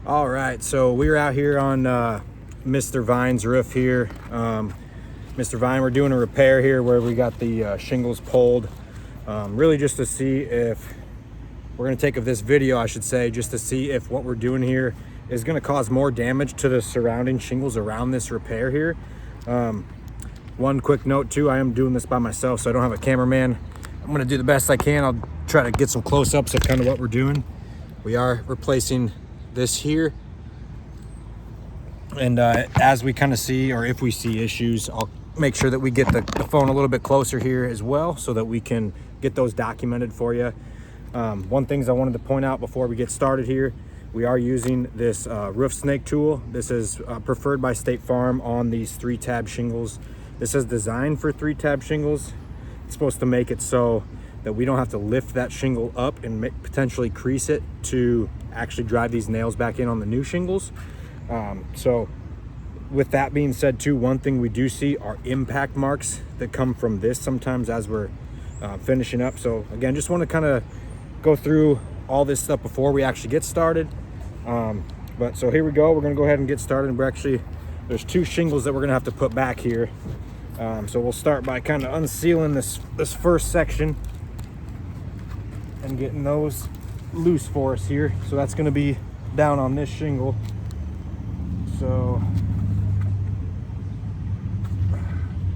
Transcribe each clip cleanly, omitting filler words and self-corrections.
All right, so we're out here on Mr. Vine's roof here. Mr. Vine, we're doing a repair here where we got the shingles pulled. Really just to see if, we're gonna take of this video, I should say, just to see if what we're doing here is gonna cause more damage to the surrounding shingles around this repair here. One quick note too, I am doing this by myself, so I don't have a cameraman. I'm gonna do the best I can. I'll try to get some close-ups of kind of what we're doing. We are replacing this here, and as we kind of see, or if we see issues, I'll make sure that we get the phone a little bit closer here as well so that we can get those documented for you. One things I wanted to point out before we get started here, we are using this roof snake tool. This is preferred by State Farm on these 3-tab shingles. This is designed for 3-tab shingles. It's supposed to make it so that we don't have to lift that shingle up and potentially crease it to actually drive these nails back in on the new shingles. So with that being said too, one thing we do see are impact marks that come from this sometimes as we're finishing up. So again, just want to kind of go through all this stuff before we actually get started. But so here we go, we're gonna go ahead and get started. And there's 2 shingles that we're gonna have to put back here. So we'll start by kind of unsealing this first section and getting those loose for us here. So that's going to be down on this shingle. So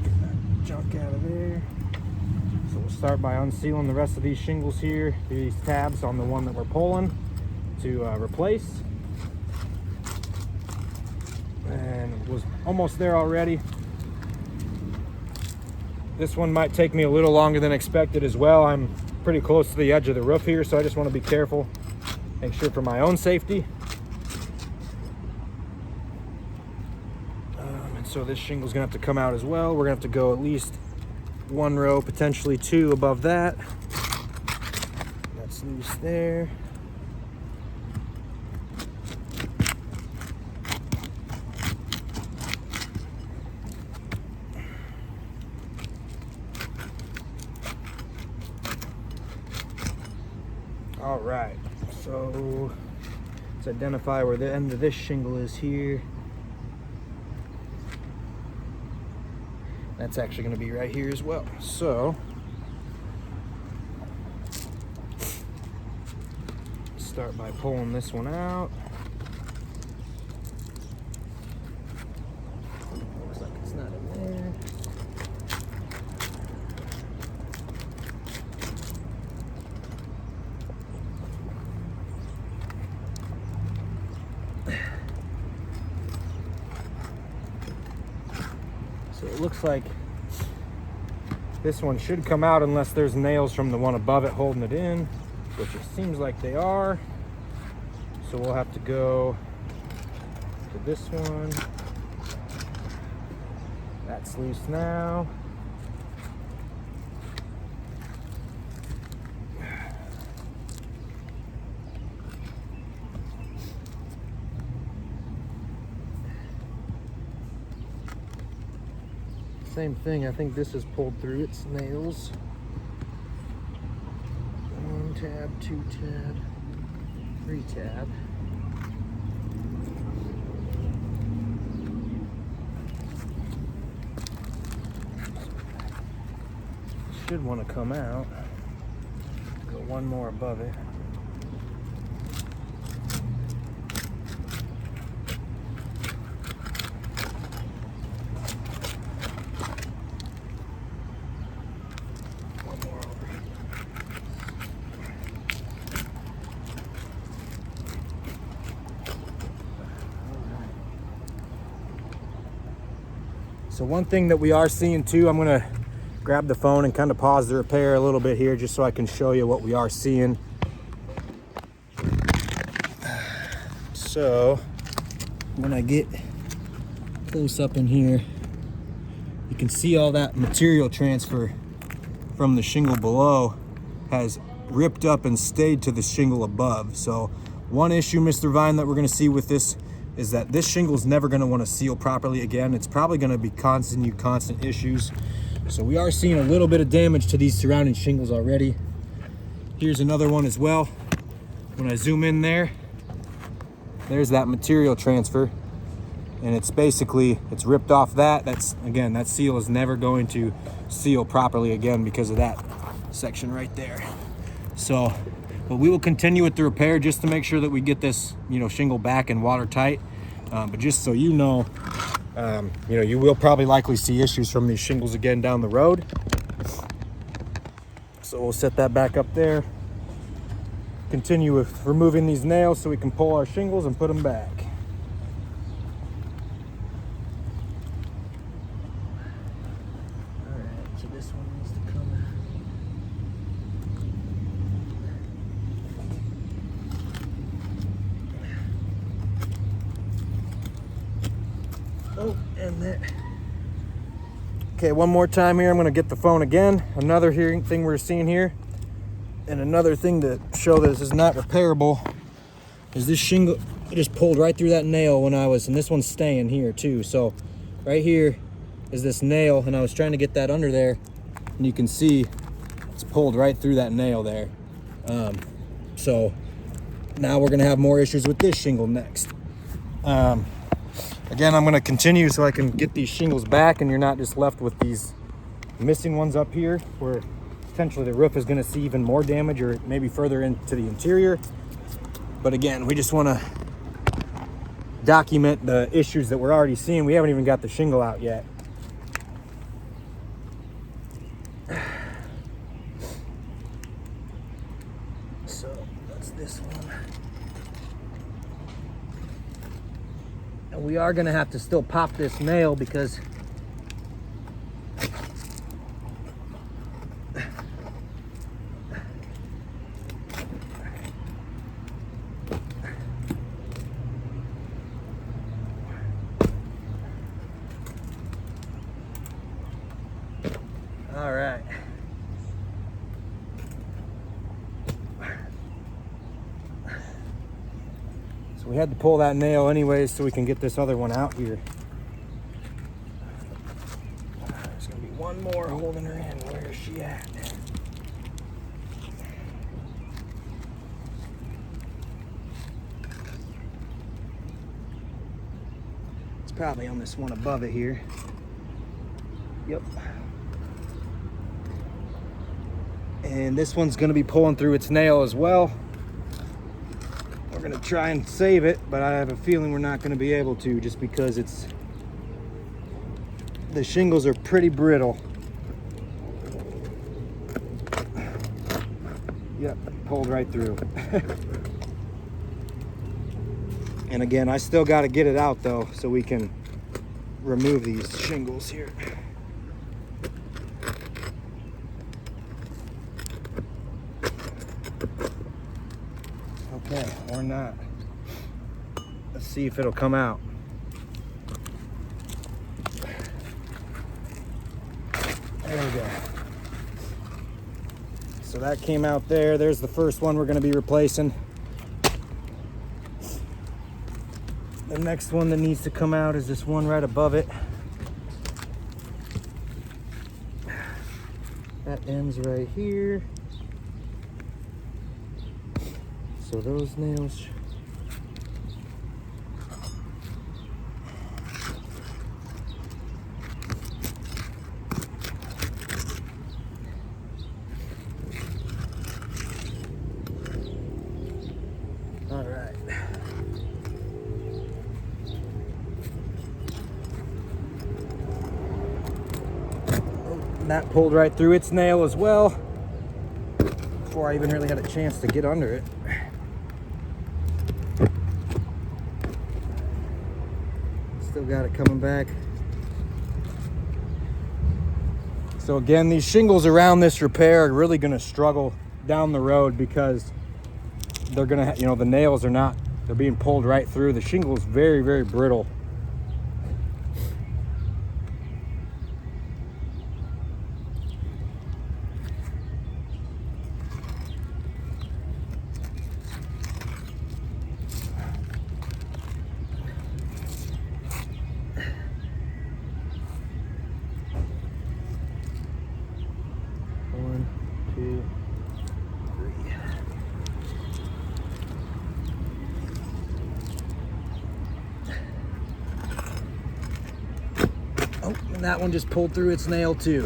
get that junk out of there. So we'll start by unsealing the rest of these shingles here, these tabs on the one that we're pulling to replace. And it was almost there already. This one might take me a little longer than expected as well. I'm pretty close to the edge of the roof here, so I just want to be careful, make sure for my own safety. And so this shingle's gonna have to come out as well. We're gonna have to go at least 1 row, potentially 2 above that. That's loose there. All right, so let's identify where the end of this shingle is here. That's actually going to be right here as well. So start by pulling this one out. Looks like it's not in there. So it looks like this one should come out unless there's nails from the one above it holding it in, which it seems like they are. So we'll have to go to this one. That's loose now. Same thing, I think this is pulled through its nails. 1 tab, 2 tab, 3 tab. Should want to come out. Go 1 more above it. So one thing that we are seeing too, I'm gonna grab the phone and kind of pause the repair a little bit here just so I can show you what we are seeing. So when I get close up in here, you can see all that material transfer from the shingle below has ripped up and stayed to the shingle above. So one issue, Mr. Vine, that we're gonna see with this is that this shingle is never going to want to seal properly again. It's probably going to be constant issues. So we are seeing a little bit of damage to these surrounding shingles already. Here's another one as well. When I zoom in there, there's that material transfer, and it's basically, it's ripped off that. That's, again, that seal is never going to seal properly again because of that section right there. So, but we will continue with the repair just to make sure that we get this, you know, shingle back and watertight. But just so you know, you will probably likely see issues from these shingles again down the road. So we'll set that back up there. Continue with removing these nails so we can pull our shingles and put them back. All right, so this one needs to come. Oh, and there. Okay, one more time here. I'm going to get the phone again. Another thing we're seeing here, and another thing to show that this is not repairable, is this shingle. It just pulled right through that nail when I was, and this one's staying here too. So right here is this nail, and I was trying to get that under there, and you can see it's pulled right through that nail there. So now we're going to have more issues with this shingle next. Again, I'm going to continue so I can get these shingles back and you're not just left with these missing ones up here where potentially the roof is going to see even more damage or maybe further into the interior. But again, we just want to document the issues that we're already seeing. We haven't even got the shingle out yet. So that's this one. And we are going to have to still pop this nail because all right. So we had to pull that nail anyways so we can get this other one out here. There's gonna be one more holding her in. Where is she at? It's probably on this one above it here. Yep. And this one's gonna be pulling through its nail as well. We're gonna try and save it, but I have a feeling we're not gonna be able to just because the shingles are pretty brittle. Yep, pulled right through. And again, I still gotta get it out though, so we can remove these shingles here. Okay, or not. Let's see if it'll come out. There we go. So that came out there. There's the first one we're going to be replacing. The next one that needs to come out is this one right above it. That ends right here. So those nails. All right. That pulled right through its nail as well before I even really had a chance to get under it. Still got it coming back. So again, these shingles around this repair are really going to struggle down the road because they're going to, the nails are not, they're being pulled right through. The shingle is very, very brittle. Oh, and that one just pulled through its nail too.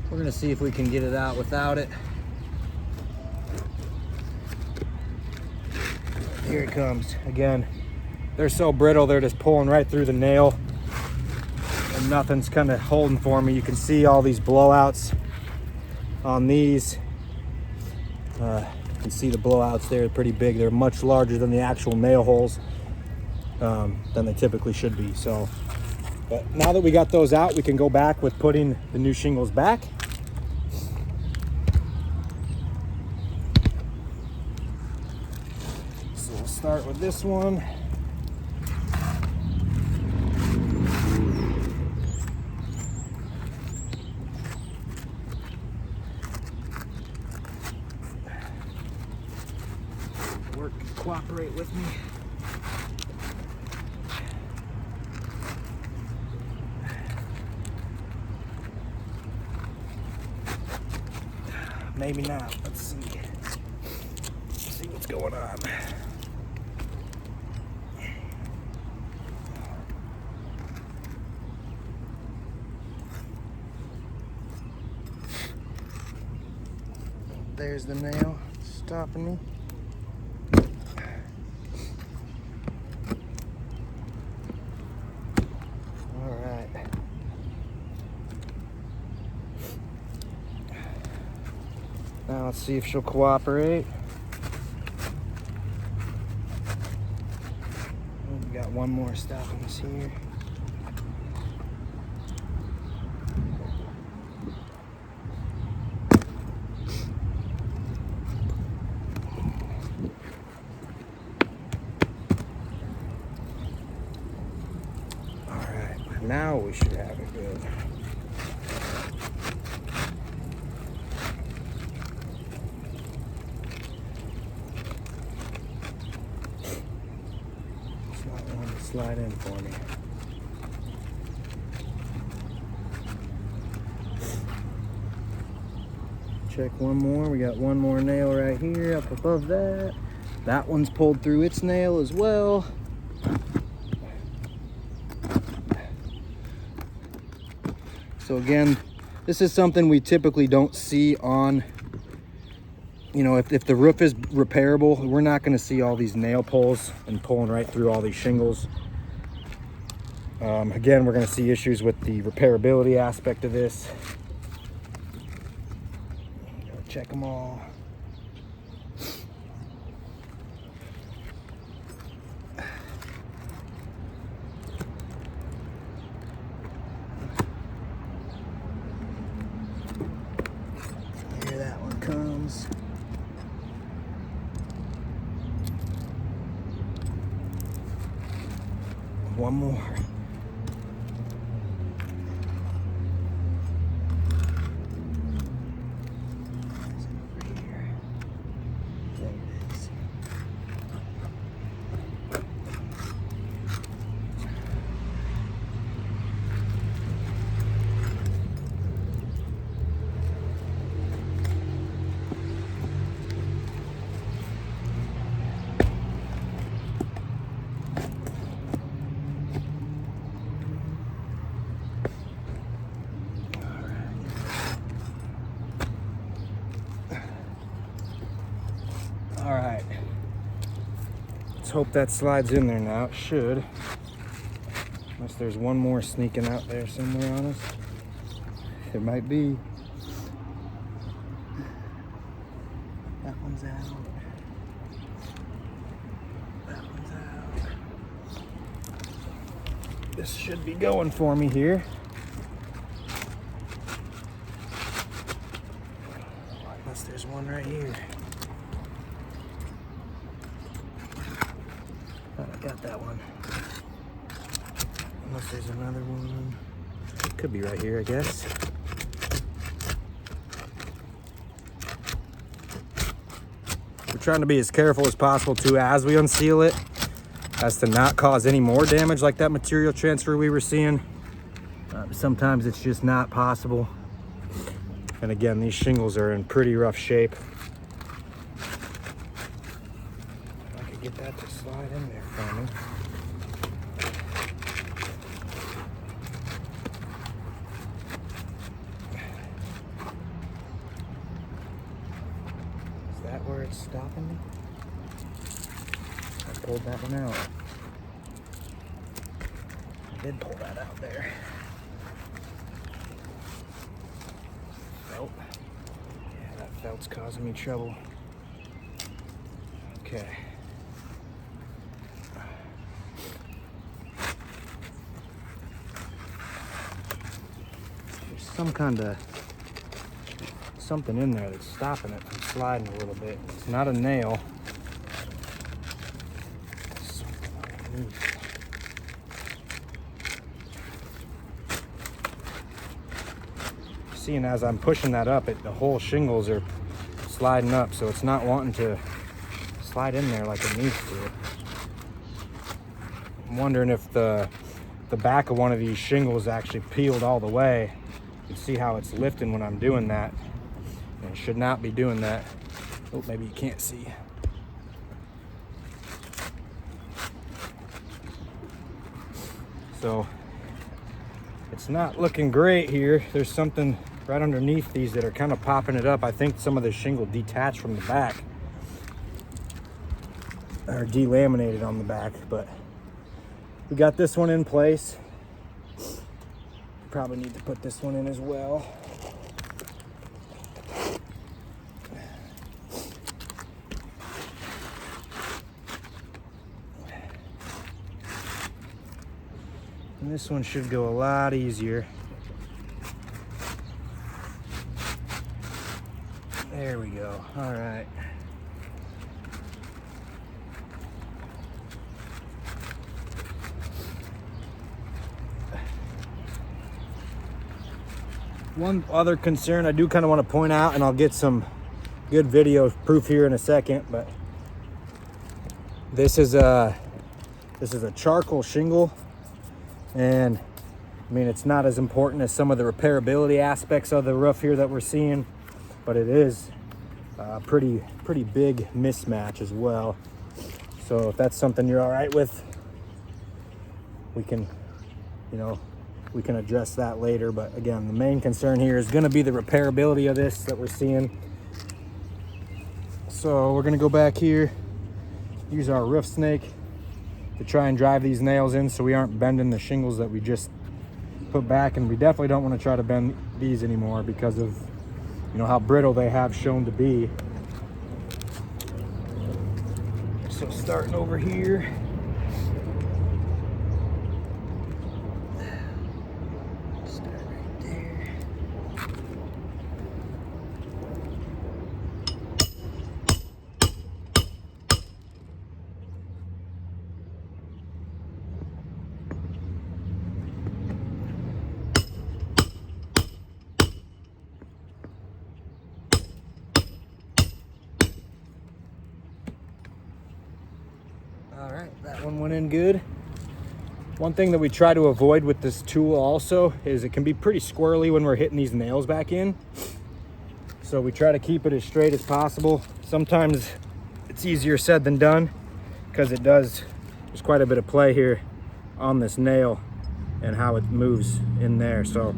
We're gonna see if we can get it out without it. Here it comes. Again, they're so brittle, they're just pulling right through the nail. And nothing's kind of holding for me. You can see all these blowouts on these. You can see the blowouts there, pretty big. They're much larger than the actual nail holes than they typically should be. So, but now that we got those out, we can go back with putting the new shingles back. So we'll start with this one. Cooperate with me. Maybe not. Let's see. Let's see what's going on. There's the nail stopping me. Now let's see if she'll cooperate. Oh, we got one more stopping us here. All right, now we should have it good. Slide in for me. Check one more. We got one more nail right here up above that. That one's pulled through its nail as well. So again, this is something we typically don't see on, you know, if the roof is repairable, we're not going to see all these nail pulls and pulling right through all these shingles. Again, we're going to see issues with the repairability aspect of this. Check them all. Here that one comes. One more. All right, let's hope that slides in there now. It should, unless there's one more sneaking out there somewhere on us. It might be. That one's out. That one's out. This should be going for me here. Unless there's one right here. I got that one. Unless there's another one. Could be right here, I guess. We're trying to be as careful as possible too as we unseal it, as to not cause any more damage like that material transfer we were seeing. Sometimes it's just not possible. And again, these shingles are in pretty rough shape. I could get that to slide in there for me. Is that where it's stopping me? I pulled that one out. I did pull that out there. Felt. Yeah, that felt's causing me trouble. Okay. There's some kind of something in there that's stopping it from sliding a little bit. It's not a nail. Seeing as I'm pushing that up, the whole shingles are sliding up, so it's not wanting to slide in there like it needs to. I'm wondering if the back of one of these shingles actually peeled all the way. You can see how it's lifting when I'm doing that. And it should not be doing that. Oh, maybe you can't see. So it's not looking great here. There's something right underneath these that are kind of popping it up. I think some of the shingle detached from the back or delaminated on the back, but we got this one in place. Probably need to put this one in as well. And this one should go a lot easier. There we go. All right. One other concern I do kind of want to point out, and I'll get some good video proof here in a second, but this is a charcoal shingle, and I mean, it's not as important as some of the repairability aspects of the roof here that we're seeing, but it is a pretty big mismatch as well. So if that's something you're all right with, we can, we can address that later. But again, the main concern here is going to be the repairability of this that we're seeing. So we're going to go back here, use our roof snake to try and drive these nails in so we aren't bending the shingles that we just put back. And we definitely don't want to try to bend these anymore because of how brittle they have shown to be. So starting over here, start right there. All right, that one went in good. One thing that we try to avoid with this tool also is it can be pretty squirrely when we're hitting these nails back in. So we try to keep it as straight as possible. Sometimes it's easier said than done because there's quite a bit of play here on this nail and how it moves in there. So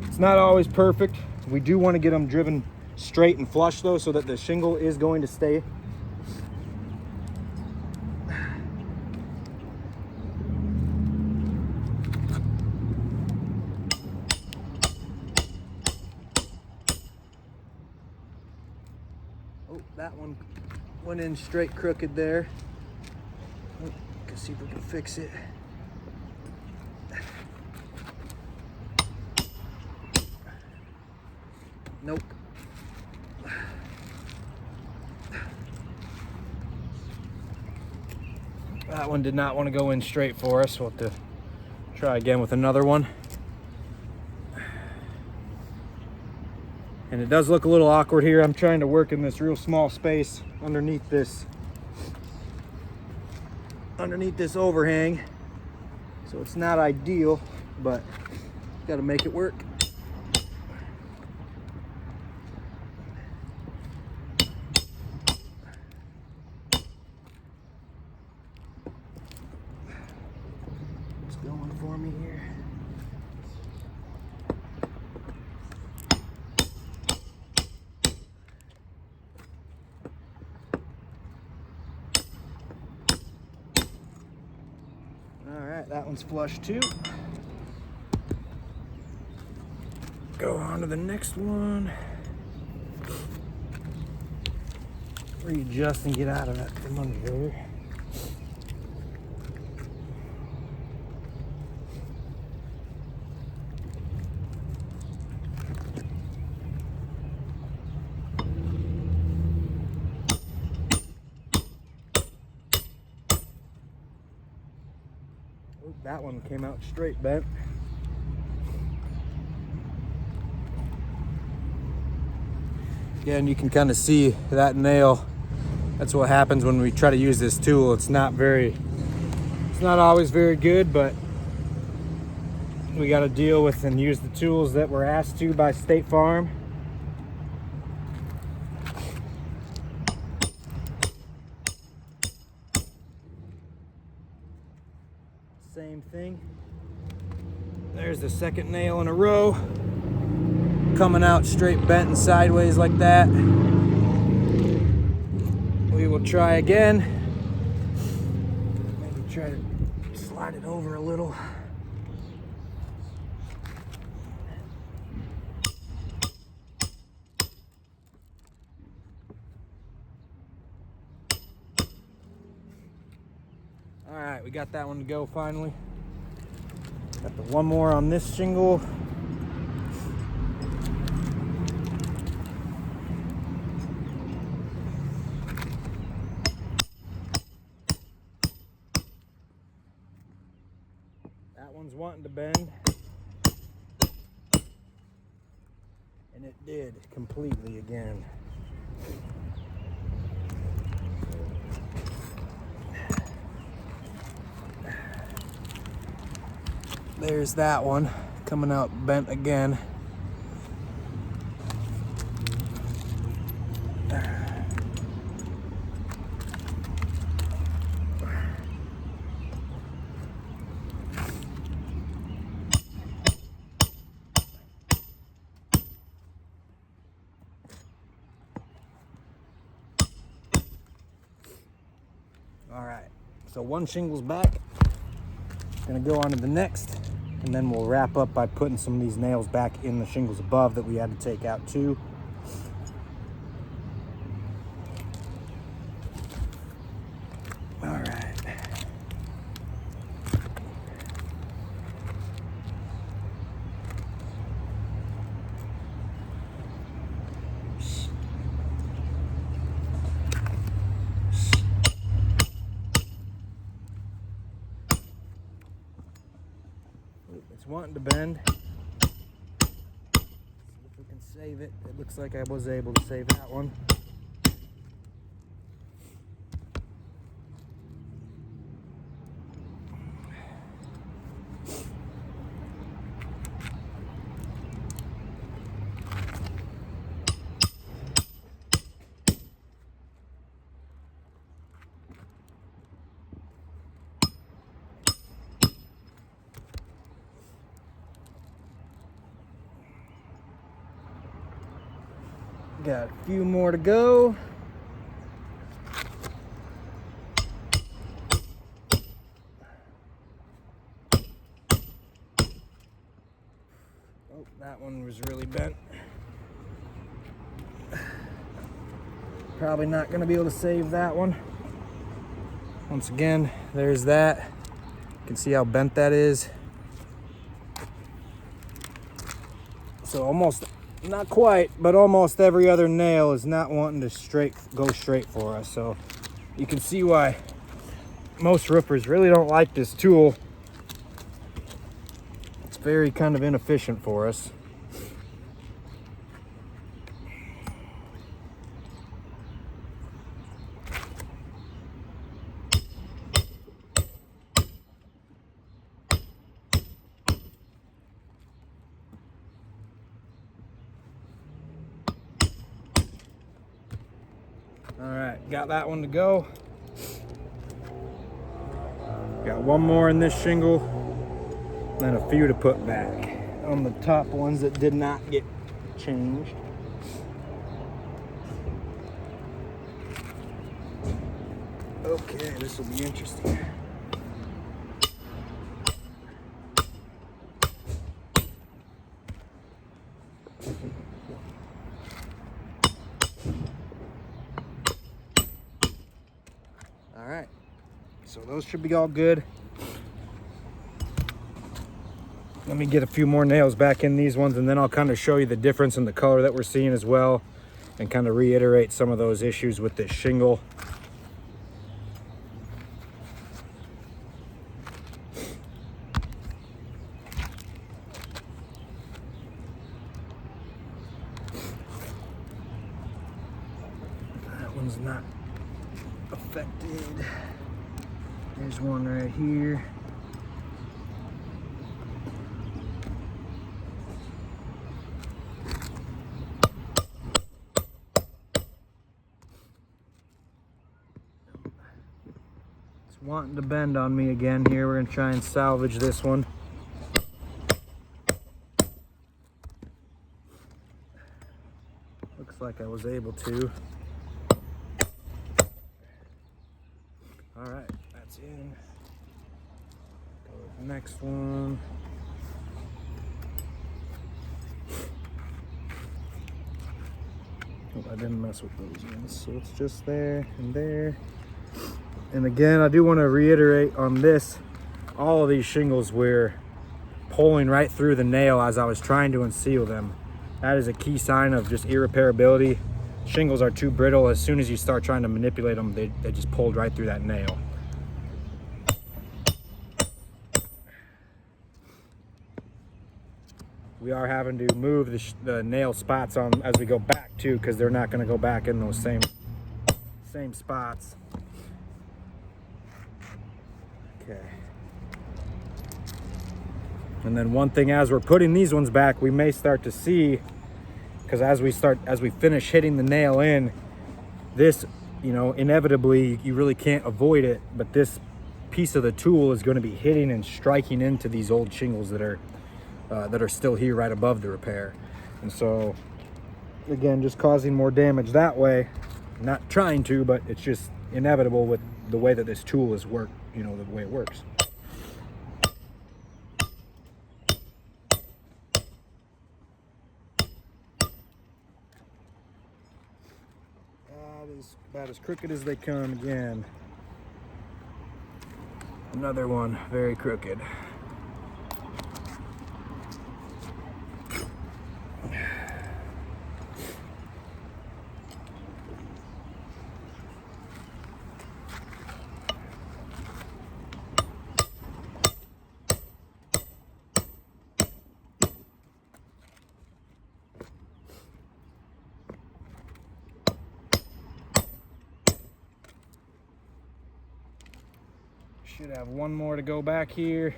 it's not always perfect. We do want to get them driven straight and flush though, so that the shingle is going to stay. That one went in straight crooked there. Let's see if we can fix it. Nope. That one did not want to go in straight for us. We'll have to try again with another one. And it does look a little awkward here. I'm trying to work in this real small space underneath this overhang. So it's not ideal, but got to make it work. for me here. All right, that one's flush too. Go on to the next one. Readjust and get out of that from under there. Oop, that one came out straight bent. Yeah, and you can kind of see that nail. That's what happens when we try to use this tool. It's not always very good, but we got to deal with and use the tools that we're asked to by State Farm. Same thing. There's the second nail in a row, coming out straight bent and sideways like that. We will try again. Maybe try to slide it over a little. All right, we got that one to go finally. Got the one more on this shingle. That one's wanting to bend. And it did completely again. There's that one coming out bent again. All right, so one shingle's back. Gonna go on to the next, and then we'll wrap up by putting some of these nails back in the shingles above that we had to take out too. All right. It's wanting to bend. See if we can save it. It looks like I was able to save that one. Got a few more to go. Oh, that one was really bent. Probably not going to be able to save that one. Once again, there's that. You can see how bent that is. So almost, not quite, but almost every other nail is not wanting to go straight for us. So you can see why most roofers really don't like this tool. It's very kind of inefficient for us. All right, got that one to go. Got one more in this shingle. then a few to put back on the top ones that did not get changed. Okay, this will be interesting. All right, so those should be all good. Let me get a few more nails back in these ones, and then I'll kind of show you the difference in the color that we're seeing as well, and kind of reiterate some of those issues with this shingle. That one's not affected. There's one right here. It's wanting to bend on me again here. We're gonna try and salvage this one. Looks like I was able to. All right, that's in. Go to the next one. Oh, I didn't mess with those ones, so it's just there and there. And again, I do want to reiterate on this, all of these shingles were pulling right through the nail as I was trying to unseal them. That is a key sign of just irreparability. Shingles are too brittle. As soon as you start trying to manipulate them, they just pulled right through that nail. We are having to move the nail spots on as we go back too, because they're not going to go back in those same spots. Okay. And then one thing, as we're putting these ones back, we may start to see, because as we finish hitting the nail in, this, you know, inevitably you really can't avoid it, but this piece of the tool is going to be hitting and striking into these old shingles that are still here right above the repair. And so again, just causing more damage that way. Not trying to, but it's just inevitable with the way that this tool is worked, you know, the way it works. That is about as crooked as they come again. Another one, very crooked. Should have one more to go back here.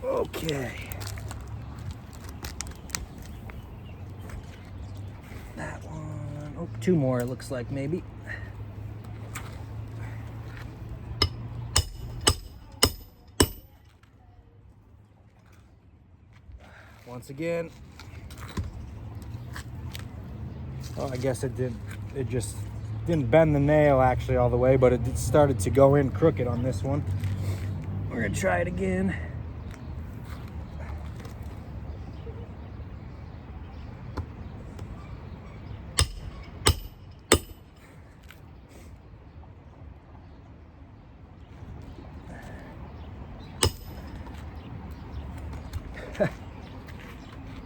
Okay. That one. Oh, two more it looks like maybe. Once again. Oh, I guess it did. It just didn't bend the nail actually all the way, but it started to go in crooked on this one. We're gonna try it again.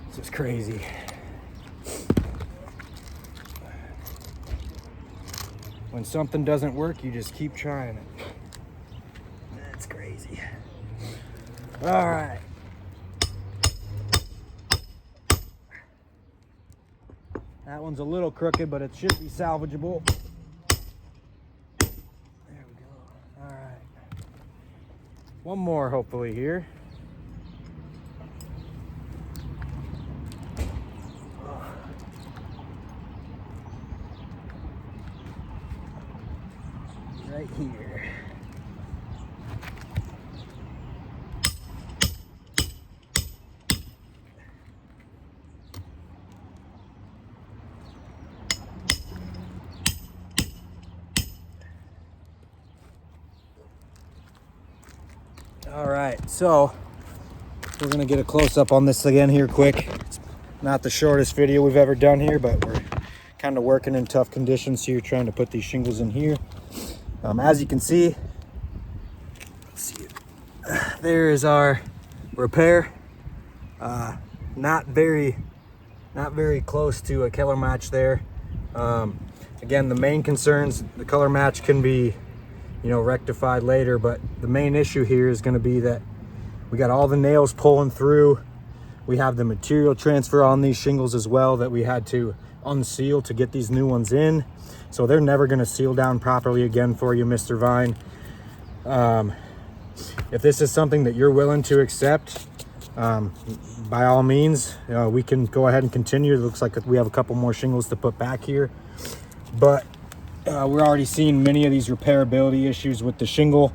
This is crazy. When something doesn't work, you just keep trying it. That's crazy. All right. That one's a little crooked, but it should be salvageable. There we go. All right. One more, hopefully, here. Right here. All right, so we're gonna get a close-up on this again here quick. It's not the shortest video we've ever done here, but we're kind of working in tough conditions here, trying to put these shingles in here. As you can see, there is our repair. Not very close to a color match there. Again, the main concerns, the color match can be, you know, rectified later, but the main issue here is going to be that we got all the nails pulling through. We have the material transfer on these shingles as well that we had to unseal to get these new ones in. So they're never going to seal down properly again for you, Mr. Vine. If this is something that you're willing to accept, by all means, we can go ahead and continue. It looks like we have a couple more shingles to put back here, but we're already seeing many of these repairability issues with the shingle.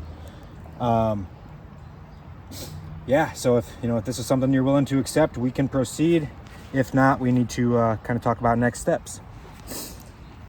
Yeah, so if this is something you're willing to accept, we can proceed. If not, we need to kind of talk about next steps.